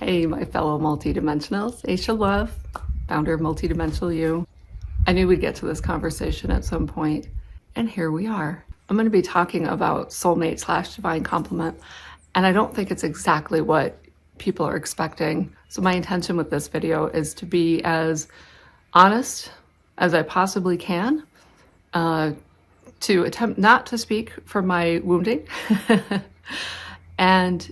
Hey, my fellow multidimensionals. Aisha Love, founder of Multidimensional U. I knew we'd get to this conversation at some point, and here we are. I'm going to be talking about soulmate / divine complement, and I don't think it's exactly what people are expecting. So my intention with this video is to be as honest as I possibly can, to attempt not to speak from my wounding, and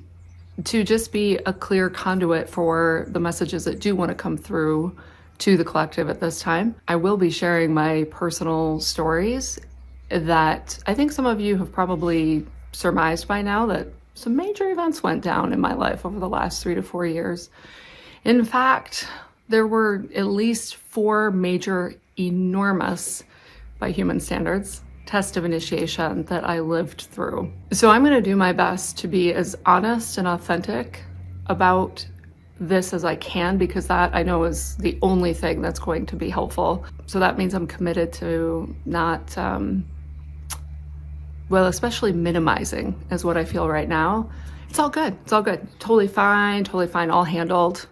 to just be a clear conduit for the messages that do want to come through to the collective at this time. I will be sharing my personal stories that I think some of you have probably surmised by now, that some major events went down in my life over the last 3 to 4 years. In fact, there were at least 4 major, enormous, by human standards, test of initiation that I lived through. So I'm going to do my best to be as honest and authentic about this as I can, because that I know is the only thing that's going to be helpful. So that means I'm committed to not, especially minimizing is what I feel right now. It's all good. It's all good. Totally fine, all handled.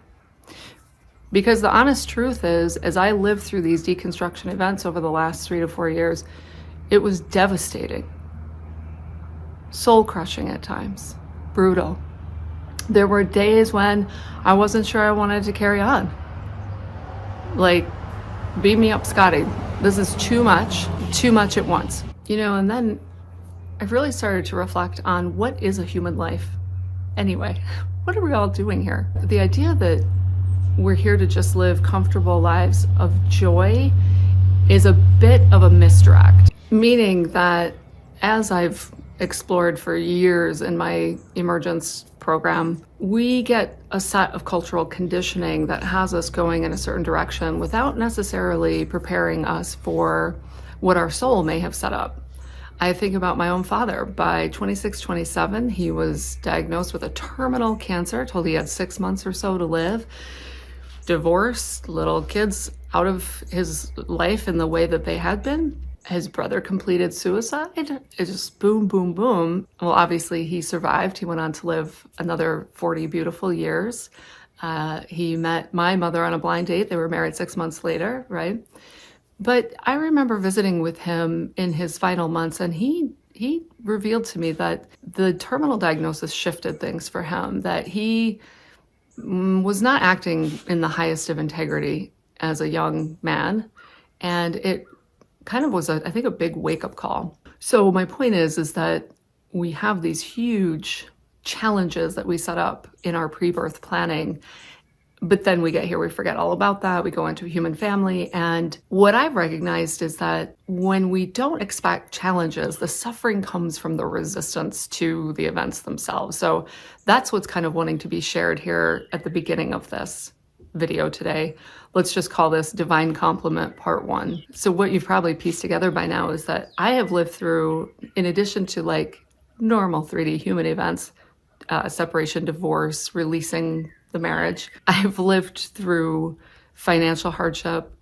Because the honest truth is, as I lived through these deconstruction events over the last 3 to 4 years, it was devastating, soul-crushing at times, brutal. There were days when I wasn't sure I wanted to carry on. Like, beam me up, Scotty. This is too much at once. And then I've really started to reflect on what is a human life anyway? What are we all doing here? The idea that we're here to just live comfortable lives of joy is a bit of a misdirect. Meaning that, as I've explored for years in my emergence program, we get a set of cultural conditioning that has us going in a certain direction without necessarily preparing us for what our soul may have set up. I think about my own father. By 26, 27, he was diagnosed with a terminal cancer, told he had 6 months or so to live. Divorced, little kids out of his life in the way that they had been. His brother completed suicide. It just boom, boom, boom. Well, obviously he survived. He went on to live another 40 beautiful years. He met my mother on a blind date. They were married 6 months later, right? But I remember visiting with him in his final months, and he revealed to me that the terminal diagnosis shifted things for him, that he was not acting in the highest of integrity as a young man. And it kind of was, I think, a big wake-up call. So my point is that we have these huge challenges that we set up in our pre-birth planning, but then we get here, we forget all about that. We go into a human family. And what I've recognized is that when we don't expect challenges, the suffering comes from the resistance to the events themselves. So that's what's kind of wanting to be shared here at the beginning of this video today. Let's just call this Divine Complement Part 1. So what you've probably pieced together by now is that I have lived through, in addition to like normal 3D human events, separation, divorce, releasing the marriage, I've lived through financial hardship.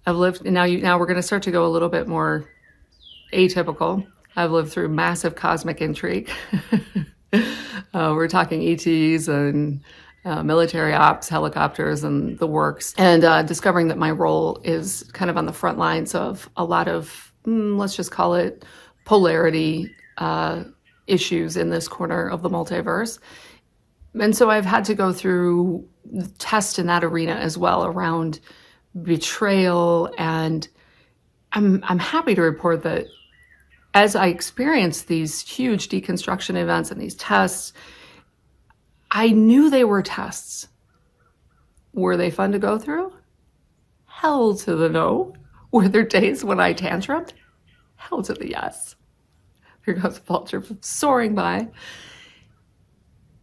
I've lived, now we're going to start to go a little bit more atypical. I've lived through massive cosmic intrigue. We're talking ETs and military ops, helicopters, and the works, and discovering that my role is kind of on the front lines of a lot of, let's just call it polarity issues in this corner of the multiverse. And so I've had to go through tests in that arena as well, around betrayal. And I'm happy to report that as I experienced these huge deconstruction events and these tests, I knew they were tests. Were they fun to go through? Hell to the no. Were there days when I tantrumed? Hell to the yes. Here goes the vulture soaring by.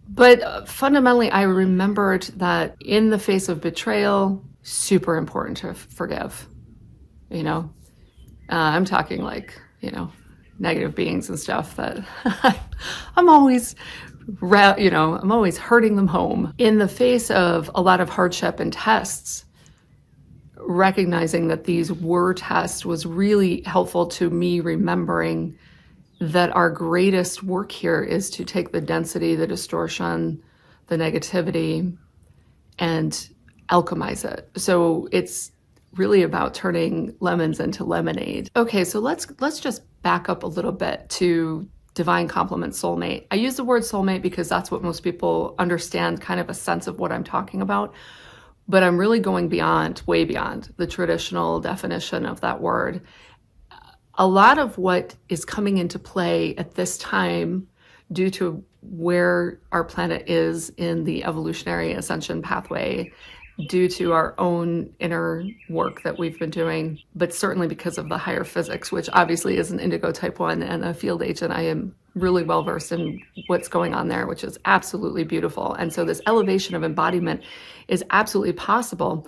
But fundamentally, I remembered that in the face of betrayal, super important to forgive. I'm talking like, negative beings and stuff that I'm always hurting them home. In the face of a lot of hardship and tests, recognizing that these were tests was really helpful to me, remembering that our greatest work here is to take the density, the distortion, the negativity, and alchemize it. So it's really about turning lemons into lemonade. Okay, so let's just back up a little bit to divine complement soulmate. I use the word soulmate because that's what most people understand, kind of a sense of what I'm talking about. But I'm really going beyond, way beyond the traditional definition of that word. A lot of what is coming into play at this time, due to where our planet is in the evolutionary ascension pathway, due to our own inner work that we've been doing, but certainly because of the higher physics, which obviously is an indigo type 1 and a field agent. I am really well versed in what's going on there, which is absolutely beautiful. And so this elevation of embodiment is absolutely possible.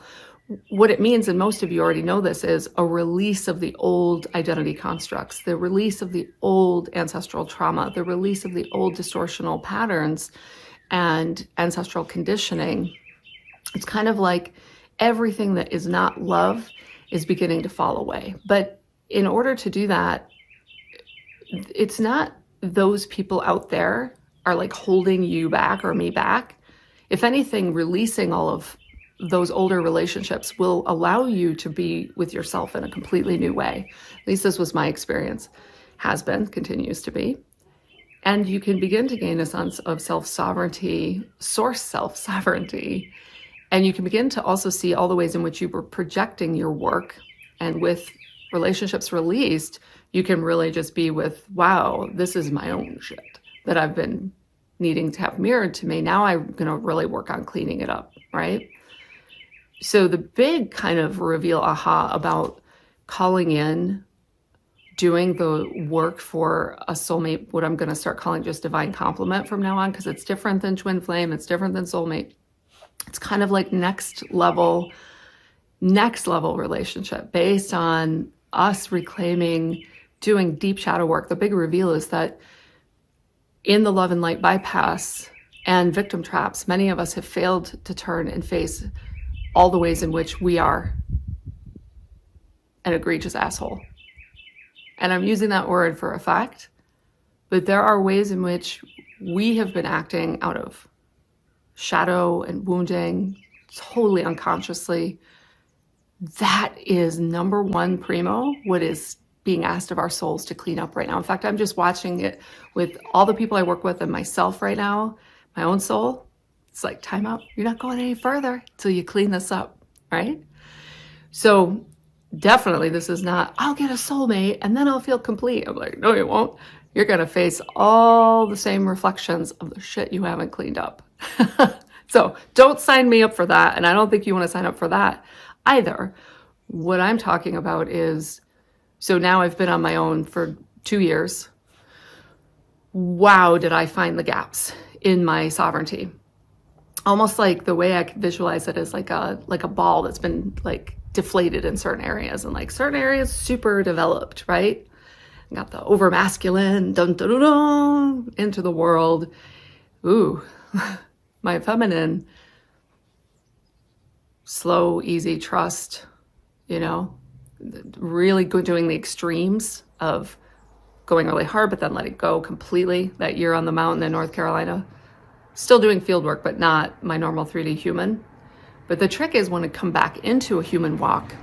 What it means, and most of you already know this, is a release of the old identity constructs, the release of the old ancestral trauma, the release of the old distortional patterns and ancestral conditioning. It's kind of like everything that is not love is beginning to fall away. But in order to do that, it's not those people out there are like holding you back or me back. If anything, releasing all of those older relationships will allow you to be with yourself in a completely new way. At least this was my experience, has been, continues to be. And you can begin to gain a sense of self-sovereignty, source self-sovereignty. And you can begin to also see all the ways in which you were projecting your work. And with relationships released, you can really just be with, wow, this is my own shit that I've been needing to have mirrored to me. Now I'm going to really work on cleaning it up, right? So the big kind of reveal aha about calling in, doing the work for a soulmate, what I'm going to start calling just divine complement from now on, because it's different than twin flame, it's different than soulmate. It's kind of like next level relationship based on us reclaiming, doing deep shadow work. The big reveal is that in the love and light bypass and victim traps, many of us have failed to turn and face all the ways in which we are an egregious asshole. And I'm using that word for a fact, but there are ways in which we have been acting out of shadow and wounding, totally unconsciously. That is number one primo, what is being asked of our souls to clean up right now. In fact, I'm just watching it with all the people I work with and myself right now, my own soul. It's like, time out. You're not going any further till you clean this up, right? So definitely this is not, I'll get a soulmate and then I'll feel complete. I'm like, no, you won't. You're going to face all the same reflections of the shit you haven't cleaned up. So don't sign me up for that. And I don't think you want to sign up for that either. What I'm talking about is, so now I've been on my own for 2 years. Wow, did I find the gaps in my sovereignty. Almost like the way I can visualize it is like a ball that's been like deflated in certain areas, and like certain areas super developed, right? I got the over masculine, dun dun dun dun, into the world. Ooh, my feminine, slow, easy, trust, really doing the extremes of going really hard, but then letting go completely. That year on the mountain in North Carolina, still doing field work, but not my normal 3D human. But the trick is when I come back into a human walk,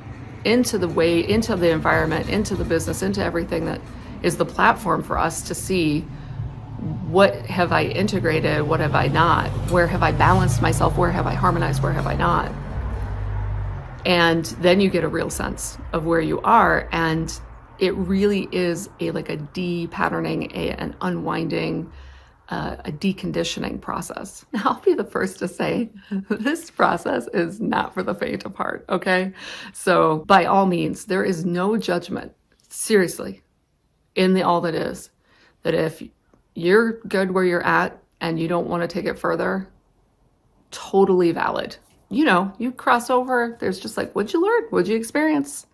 into the way, into the environment, into the business, into everything that is the platform for us to see what have I integrated, what have I not, where have I balanced myself, where have I harmonized, where have I not. And then you get a real sense of where you are. And it really is like a de-patterning, an unwinding, a deconditioning process. Now, I'll be the first to say this process is not for the faint of heart, okay? So by all means, there is no judgment, seriously, in the all that is. That if you're good where you're at and you don't want to take it further, totally valid. You cross over, there's just like, what'd you learn? What'd you experience?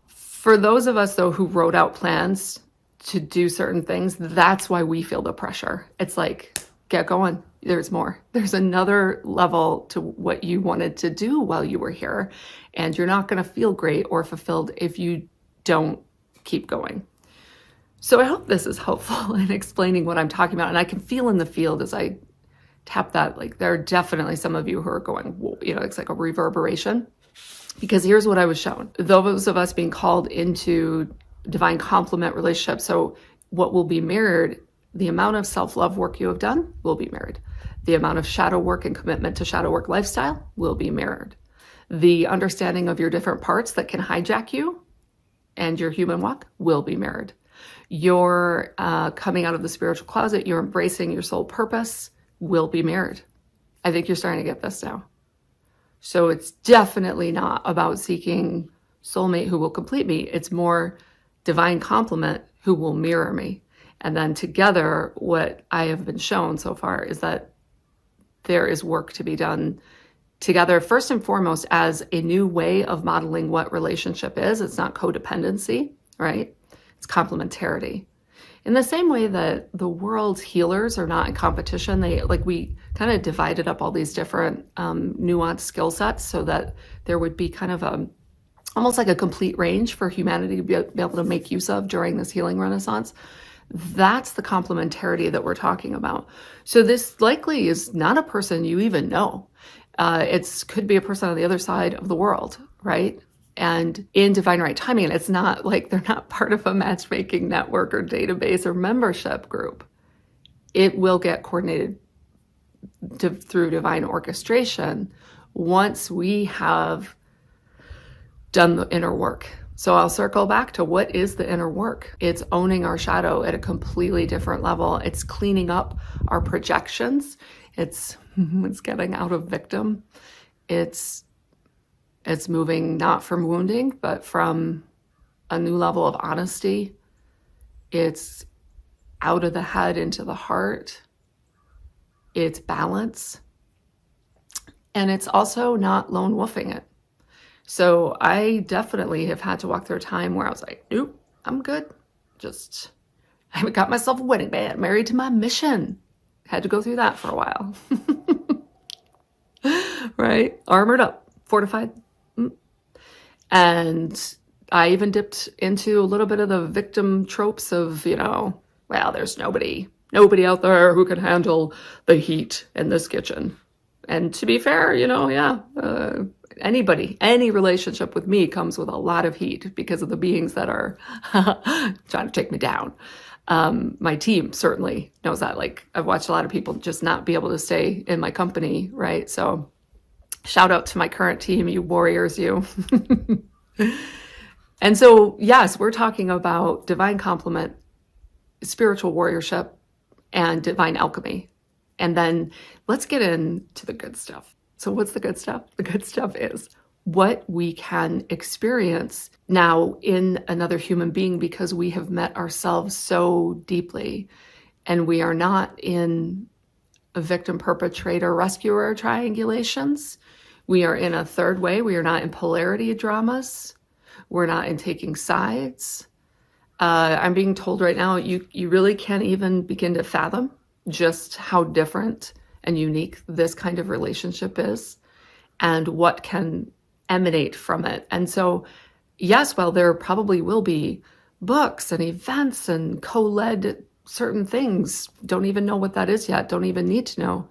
For those of us, though, who wrote out plans to do certain things, that's why we feel the pressure. It's like, get going. There's more. There's another level to what you wanted to do while you were here. And you're not going to feel great or fulfilled if you don't keep going. So I hope this is helpful in explaining what I'm talking about. And I can feel in the field as I tap that. Like there are definitely some of you who are going, whoa, it's like a reverberation. Because here's what I was shown. Those of us being called into divine complement relationships. So what will be mirrored, the amount of self-love work you have done will be mirrored. The amount of shadow work and commitment to shadow work lifestyle will be mirrored. The understanding of your different parts that can hijack you and your human walk will be mirrored. Your coming out of the spiritual closet, you're embracing your soul purpose will be mirrored. I think you're starting to get this now. So it's definitely not about seeking soulmate who will complete me. It's more divine complement who will mirror me. And then together, what I have been shown so far is that there is work to be done together, first and foremost, as a new way of modeling what relationship is. It's not codependency, right? It's complementarity. In the same way that the world's healers are not in competition, we kind of divided up all these different nuanced skill sets so that there would be kind of almost like a complete range for humanity to be able to make use of during this healing renaissance. That's the complementarity that we're talking about. So this likely is not a person you even know. It could be a person on the other side of the world, right? And in divine right timing, it's not like they're not part of a matchmaking network or database or membership group. It will get coordinated through divine orchestration once we have done the inner work. So I'll circle back to what is the inner work? It's owning our shadow at a completely different level. It's cleaning up our projections. It's getting out of victim. It's moving not from wounding, but from a new level of honesty. It's out of the head into the heart. It's balance. And it's also not lone wolfing it. So I definitely have had to walk through a time where I was like, nope, I'm good. I haven't got myself a wedding band, married to my mission. Had to go through that for a while. Right? Armored up, fortified. And I even dipped into a little bit of the victim tropes of, well, there's nobody out there who can handle the heat in this kitchen. And to be fair, any relationship with me comes with a lot of heat because of the beings that are trying to take me down. My team certainly knows that. Like, I've watched a lot of people just not be able to stay in my company, right? So shout out to my current team, you warriors, you. And so, yes, we're talking about divine complement, spiritual warriorship, and divine alchemy. And then let's get into the good stuff. So what's the good stuff? The good stuff is what we can experience now in another human being because we have met ourselves so deeply and we are not in a victim, perpetrator, rescuer triangulations. We are in a third way. We are not in polarity dramas. We're not in taking sides. I'm being told right now, you really can't even begin to fathom just how different and unique this kind of relationship is and what can emanate from it. And so, yes, while there probably will be books and events and co-led certain things, don't even know what that is yet, don't even need to know.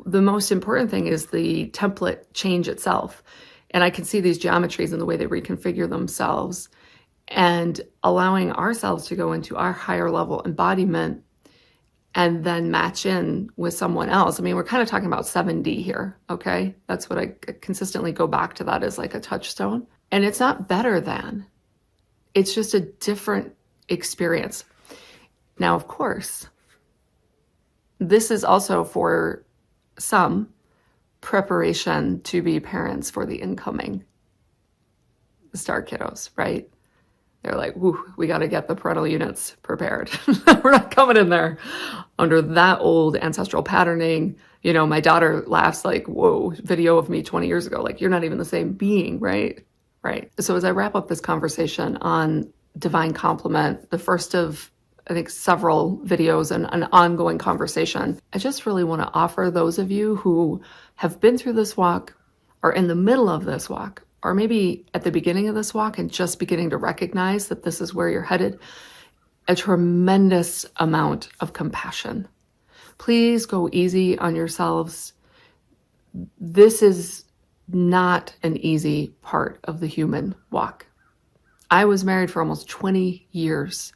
The most important thing is the template change itself. And I can see these geometries and the way they reconfigure themselves and allowing ourselves to go into our higher level embodiment and then match in with someone else. I mean, we're kind of talking about 7D here, okay? That's what I consistently go back to, that as like a touchstone. And it's not better than. It's just a different experience. Now, of course, this is also for some preparation to be parents for the incoming star kiddos, right? They're like, woo, we got to get the parental units prepared. We're not coming in there under that old ancestral patterning. My daughter laughs like, whoa, video of me 20 years ago. Like, you're not even the same being, right? Right. So as I wrap up this conversation on divine complement, the first of, I think, several videos and an ongoing conversation, I just really want to offer those of you who have been through this walk, are in the middle of this walk, or maybe at the beginning of this walk and just beginning to recognize that this is where you're headed, a tremendous amount of compassion Please go easy on yourselves. This is not an easy part of the human walk. I was married for almost 20 years.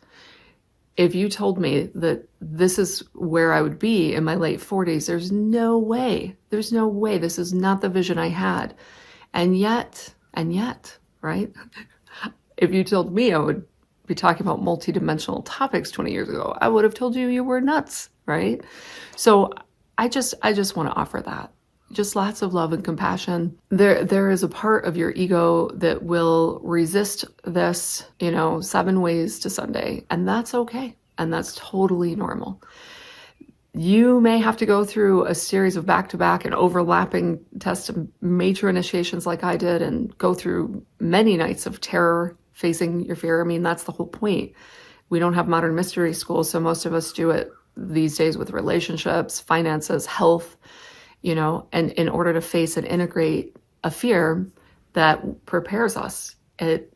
If you told me that this is where I would be in my late 40s, there's no way. This is not the vision I had. And yet, right? If you told me I would be talking about multidimensional topics 20 years ago, I would have told you were nuts, right? So I just want to offer that. Just lots of love and compassion. There is a part of your ego that will resist this, 7 ways to Sunday, and that's okay. And that's totally normal. You may have to go through a series of back-to-back and overlapping tests of major initiations like I did, and go through many nights of terror facing your fear. I mean, that's the whole point. We don't have modern mystery schools, so most of us do it these days with relationships, finances, health, and in order to face and integrate a fear that prepares us, it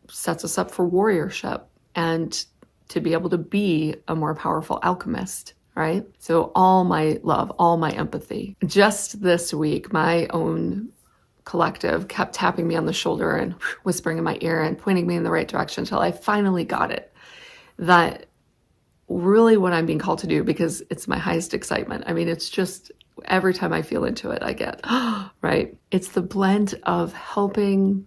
sets us up for warriorship and to be able to be a more powerful alchemist, right? So all my love, all my empathy. Just this week, my own collective kept tapping me on the shoulder and whispering in my ear and pointing me in the right direction until I finally got it. That really what I'm being called to do, because it's my highest excitement. I mean, it's just every time I feel into it, I get, right? It's the blend of helping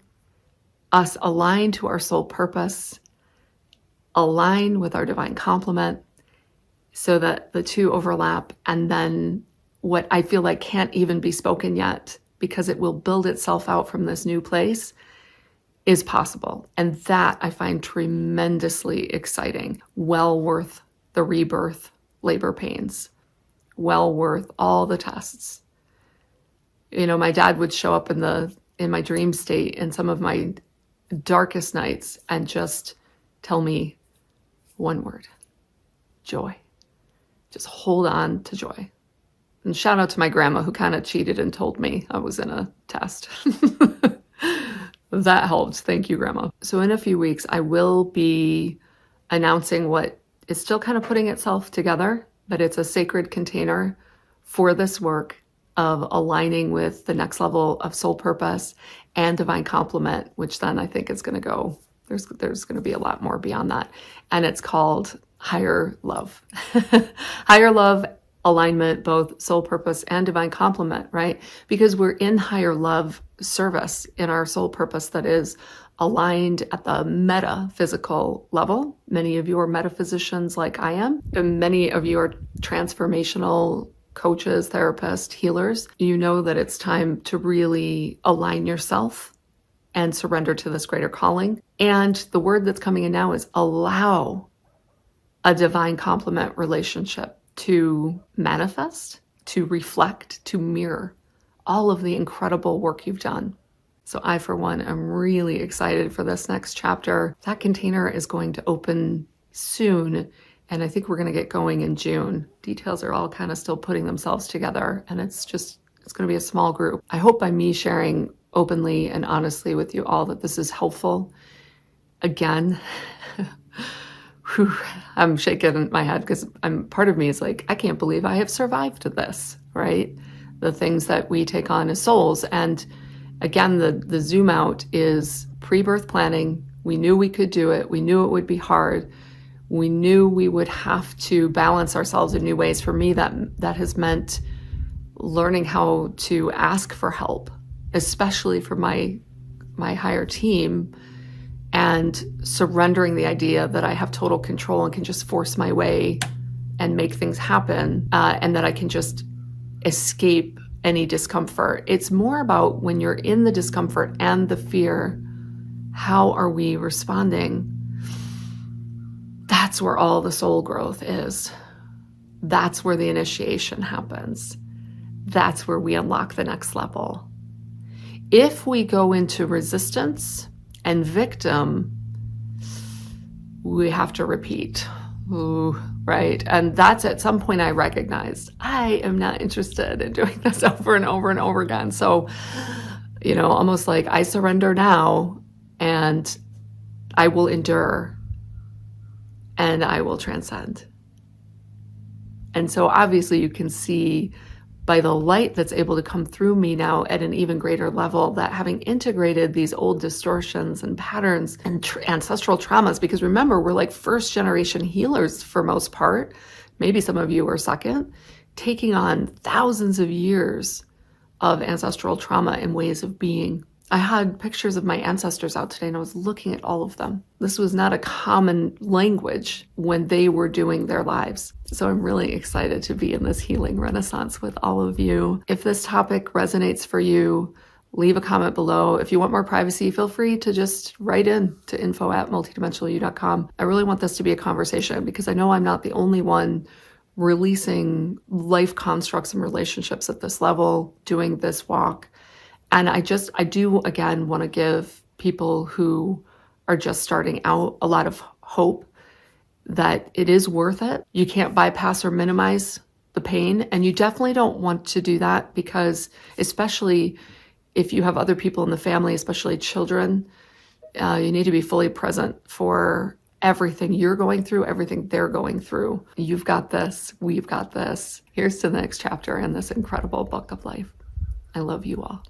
us align to our soul purpose, align with our divine complement so that the two overlap. And then what I feel like can't even be spoken yet, because it will build itself out from this new place, is possible. And that I find tremendously exciting. Well worth the rebirth labor pains. Well worth all the tests. My dad would show up in my dream state in some of my darkest nights and just tell me one word: joy. Just hold on to joy. And shout out to my grandma, who kind of cheated and told me I was in a test. That helped. Thank you, Grandma. So in a few weeks, I will be announcing what is still kind of putting itself together, but it's a sacred container for this work of aligning with the next level of soul purpose and divine complement, which then I think is going to go, there's going to be a lot more beyond that. And it's called Higher Love. Higher Love, alignment, both soul purpose and divine complement, right? Because we're in higher love service in our soul purpose that is aligned at the metaphysical level. Many of you are metaphysicians like I am, and many of you are transformational coaches, therapists, healers. You know that it's time to really align yourself and surrender to this greater calling. And the word that's coming in now is allow a divine complement relationship to manifest, to reflect, to mirror all of the incredible work you've done. So I, for one, am really excited for this next chapter. That container is going to open soon, and I think we're going to get going in June. Details are all kind of still putting themselves together, and it's going to be a small group. I hope by me sharing openly and honestly with you all that this is helpful. Again, I'm shaking my head because part of me is like, I can't believe I have survived this, right? The things that we take on as souls. And again, the zoom out is pre-birth planning. We knew we could do it. We knew it would be hard. We knew we would have to balance ourselves in new ways. For me, that has meant learning how to ask for help, especially for my higher team, and surrendering the idea that I have total control and can just force my way and make things happen, and that I can just escape any discomfort. It's more about when you're in the discomfort and the fear, how are we responding? That's where all the soul growth is. That's where the initiation happens. That's where we unlock the next level. If we go into resistance and victim, we have to repeat. Ooh, right? And that's at some point I recognized I am not interested in doing this over and over and over again. So, almost like I surrender now and I will endure and I will transcend. And so obviously you can see by the light that's able to come through me now at an even greater level that having integrated these old distortions and patterns and ancestral traumas, because remember, we're like first generation healers for most part. Maybe some of you are second, taking on thousands of years of ancestral trauma and ways of being. I had pictures of my ancestors out today and I was looking at all of them. This was not a common language when they were doing their lives. So I'm really excited to be in this healing renaissance with all of you. If this topic resonates for you, leave a comment below. If you want more privacy, feel free to just write in to info@multidimensionalu.com. I really want this to be a conversation because I know I'm not the only one releasing life constructs and relationships at this level, doing this walk. And I do, again, want to give people who are just starting out a lot of hope that it is worth it. You can't bypass or minimize the pain. And you definitely don't want to do that because, especially if you have other people in the family, especially children, you need to be fully present for everything you're going through, everything they're going through. You've got this. We've got this. Here's to the next chapter in this incredible book of life. I love you all.